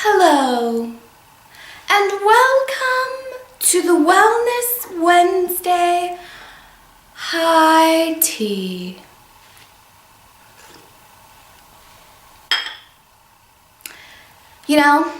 Hello, and welcome to the Wellness Wednesday High Tea. You know,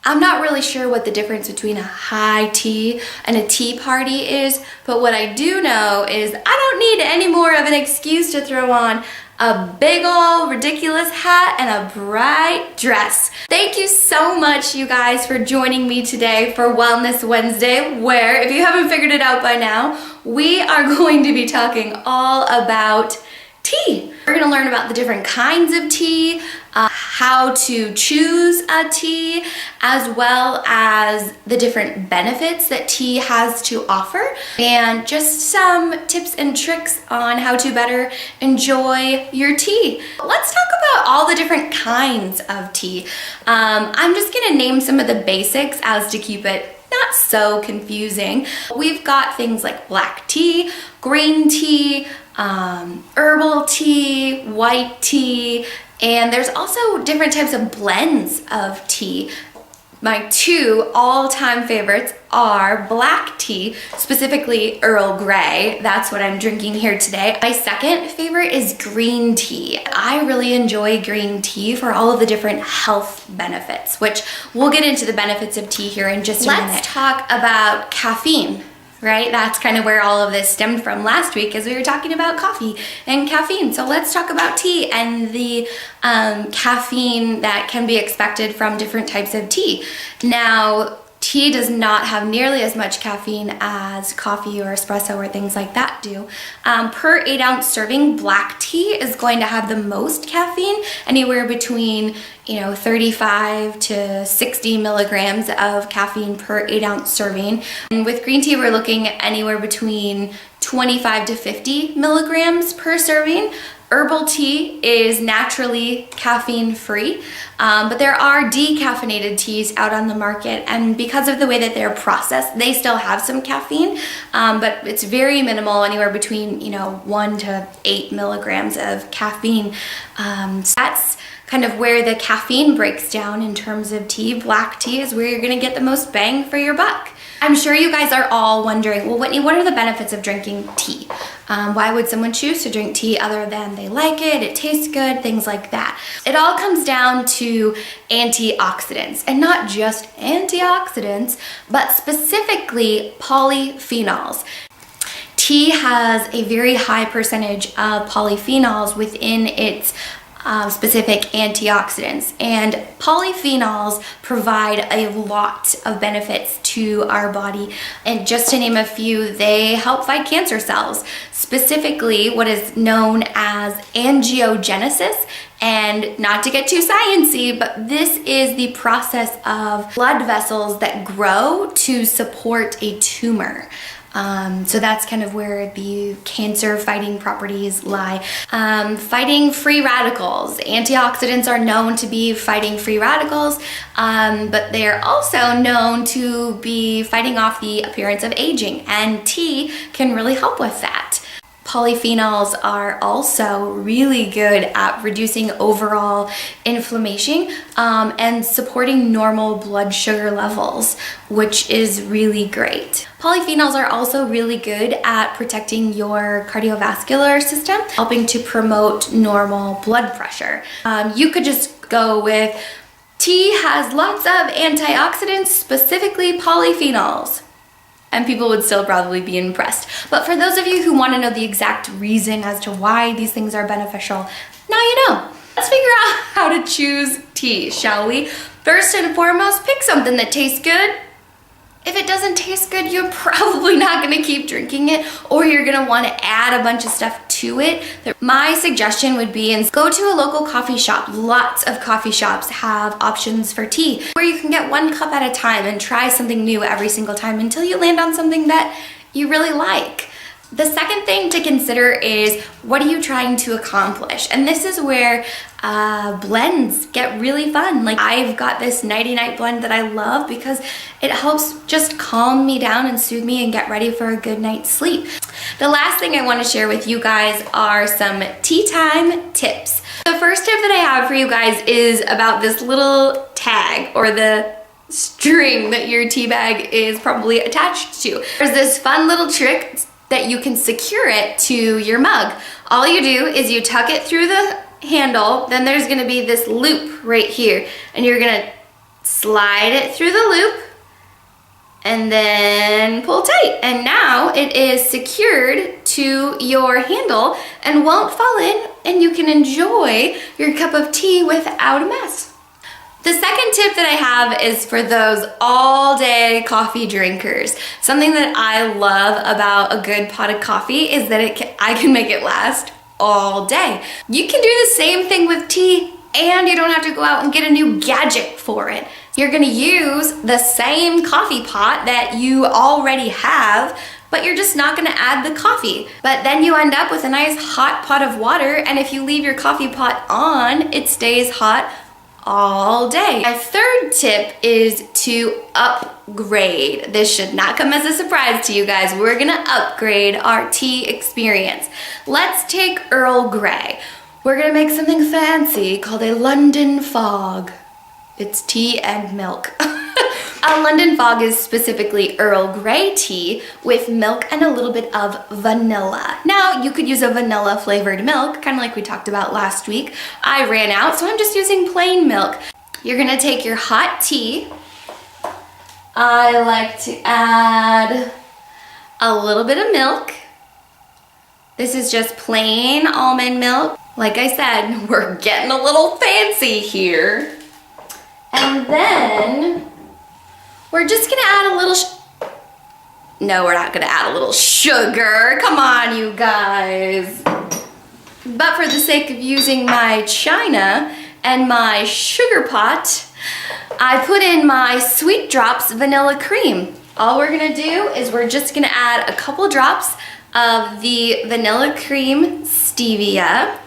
I'm not really sure what the difference between a high tea and a tea party is, but what I do know is I don't need any more of an excuse to throw on a big ol' ridiculous hat and a bright dress. Thank you so much, you guys, for joining me today for Wellness Wednesday, where, if you haven't figured it out by now, we are going to be talking all about tea. We're gonna learn about the different kinds of tea, how to choose a tea, as well as the different benefits that tea has to offer, and just some tips and tricks on how to better enjoy your tea. Let's talk about all the different kinds of tea. I'm just gonna name some of the basics as to keep it not so confusing. We've got things like black tea, green tea, herbal tea, white tea, and there's also different types of blends of tea. My two all-time favorites are black tea, specifically Earl Grey. That's what I'm drinking here today. My second favorite is green tea. I really enjoy green tea for all of the different health benefits, which we'll get into the benefits of tea here in just a minute. Let's talk about caffeine. Right? That's kind of where all of this stemmed from last week, as we were talking about coffee and caffeine. So let's talk about tea and the caffeine that can be expected from different types of tea. Now, tea does not have nearly as much caffeine as coffee or espresso or things like that do. Per 8-ounce serving, black tea is going to have the most caffeine, anywhere between 35 to 60 milligrams of caffeine per 8-ounce serving. And with green tea, we're looking at anywhere between 25 to 50 milligrams per serving. Herbal tea is naturally caffeine-free, but there are decaffeinated teas out on the market, and because of the way that they're processed, they still have some caffeine, but it's very minimal, anywhere between 1 to 8 milligrams of caffeine. So that's kind of where the caffeine breaks down in terms of tea. Black tea is where you're gonna get the most bang for your buck. I'm sure you guys are all wondering, well, Whitney, what are the benefits of drinking tea? Why would someone choose to drink tea other than they like it tastes good, things like that? It all comes down to antioxidants, and not just antioxidants, but specifically polyphenols. Tea has a very high percentage of polyphenols within its specific antioxidants, and polyphenols provide a lot of benefits to our body. And just to name a few, they help fight cancer cells, specifically what is known as angiogenesis. And not to get too sciencey, but this is the process of blood vessels that grow to support a tumor. So that's kind of where the cancer fighting properties lie. Fighting free radicals. Antioxidants are known to be fighting free radicals, but they're also known to be fighting off the appearance of aging, and tea can really help with that. Polyphenols are also really good at reducing overall inflammation and supporting normal blood sugar levels, which is really great. Polyphenols are also really good at protecting your cardiovascular system, helping to promote normal blood pressure. You could just go with tea has lots of antioxidants, specifically polyphenols, and people would still probably be impressed. But for those of you who want to know the exact reason as to why these things are beneficial, now you know. Let's figure out how to choose tea, shall we? First and foremost, pick something that tastes good. If it doesn't taste good, you're probably not gonna keep drinking it, or you're gonna wanna add a bunch of stuff to it. My suggestion would be, go to a local coffee shop. Lots of coffee shops have options for tea, where you can get 1 cup at a time and try something new every single time until you land on something that you really like. The second thing to consider is, what are you trying to accomplish? And this is where blends get really fun. Like, I've got this nighty-night blend that I love because it helps just calm me down and soothe me and get ready for a good night's sleep. The last thing I want to share with you guys are some tea time tips. The first tip that I have for you guys is about this little tag or the string that your tea bag is probably attached to. There's this fun little trick that you can secure it to your mug. All you do is you tuck it through the handle, then there's gonna be this loop right here, and you're gonna slide it through the loop and then pull tight. And now it is secured to your handle and won't fall in, and you can enjoy your cup of tea without a mess. The second tip that I have is for those all-day coffee drinkers. Something that I love about a good pot of coffee is that I can make it last all day. You can do the same thing with tea, and you don't have to go out and get a new gadget for it. You're gonna use the same coffee pot that you already have, but you're just not gonna add the coffee. But then you end up with a nice hot pot of water, and if you leave your coffee pot on, it stays hot all day. My third tip is to upgrade. This should not come as a surprise to you guys. We're gonna upgrade our tea experience. Let's take Earl Grey. We're gonna make something fancy called a London Fog. It's tea and milk. A London Fog is specifically Earl Grey tea with milk and a little bit of vanilla. Now, you could use a vanilla flavored milk, kind of like we talked about last week. I ran out, so I'm just using plain milk. You're gonna take your hot tea. I like to add a little bit of milk. This is just plain almond milk. Like I said, we're getting a little fancy here. And then we're just gonna add a little, no, we're not gonna add a little sugar. Come on, you guys. But for the sake of using my china and my sugar pot, I put in my Sweet Drops vanilla cream. All we're gonna do is we're just gonna add a couple drops of the vanilla cream stevia.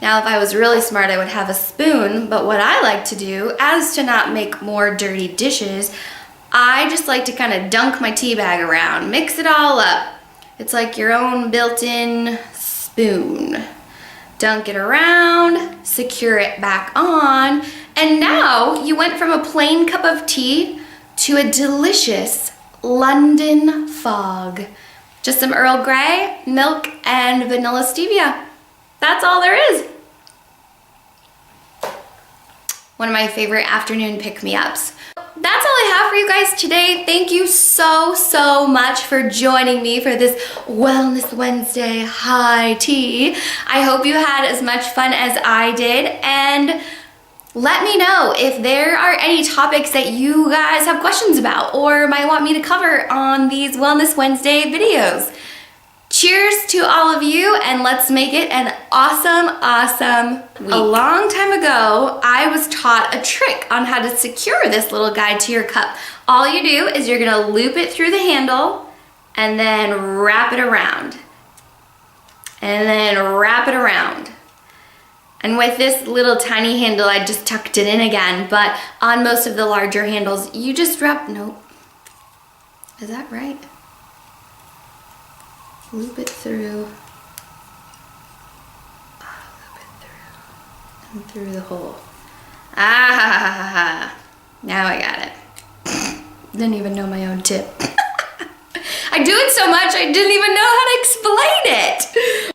Now, if I was really smart, I would have a spoon, but what I like to do, as to not make more dirty dishes, I just like to kind of dunk my tea bag around, mix it all up. It's like your own built-in spoon. Dunk it around, secure it back on, and now you went from a plain cup of tea to a delicious London Fog. Just some Earl Grey, milk, and vanilla stevia. That's all there is. One of my favorite afternoon pick-me-ups. That's all I have for you guys today. Thank you so much for joining me for this Wellness Wednesday high tea. I hope you had as much fun as I did, and let me know if there are any topics that you guys have questions about or might want me to cover on these Wellness Wednesday videos. Cheers to all of you, and let's make it an awesome week. A long time ago, I was taught a trick on how to secure this little guy to your cup. All you do is you're gonna loop it through the handle and then wrap it around. And then wrap it around. And with this little tiny handle, I just tucked it in again, but on most of the larger handles, you just wrap, nope. Is that right? Loop it through, loop it through, and through the hole. Ah, now I got it. Didn't even know my own tip. I do it so much, I didn't even know how to explain it.